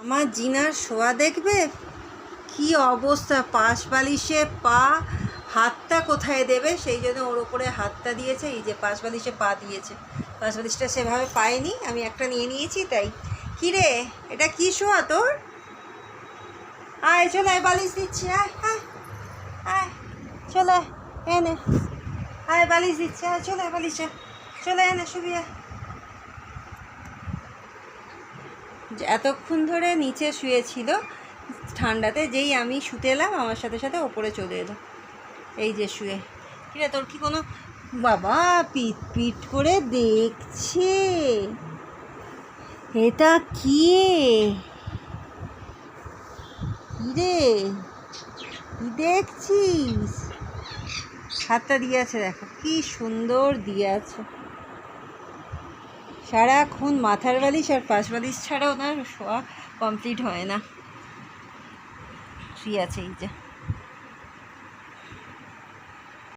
আমার জিনার শোয়া দেখবে কি অবস্থা, পাশ বালিশে পা, হাতটা কোথায় দেবে সেই জন্য ওর ওপরে হাতটা দিয়েছে। এই যে পাশ বালিশে পা দিয়েছে, পাশ বালিশটা সেভাবে পায়নি, আমি একটা নিয়ে নিয়েছি তাই। কী রে, এটা কি শোয়া তোর? আয় চলে আয়, বালিশ দিচ্ছি, আয় আয় আয়, চলে এনে আয়, বালিশ দিচ্ছে, আয় চলে আয়, বালিশে চলে এনে শুবি আয়। এতক্ষণ ধরে নিচে শুয়েছিল ঠান্ডাতে, যেই আমি শুতে এলাম আমার সাথে সাথে ওপরে চলে এলো। এই যে শুয়ে, ঠিক আছে, তোর কি কোনো বাবা পিট পিট করে দেখছে, এটা কি রে, কি দেখছিস? হাতটা দিয়ে আছে, দেখো কি সুন্দর দিয়ে আছে। সারাক্ষণ মাথার বালিশ আর পাশ বালিশ ছাড়া ওনার শোয়া কমপ্লিট হয় না। শুয়ে আছে এই যে।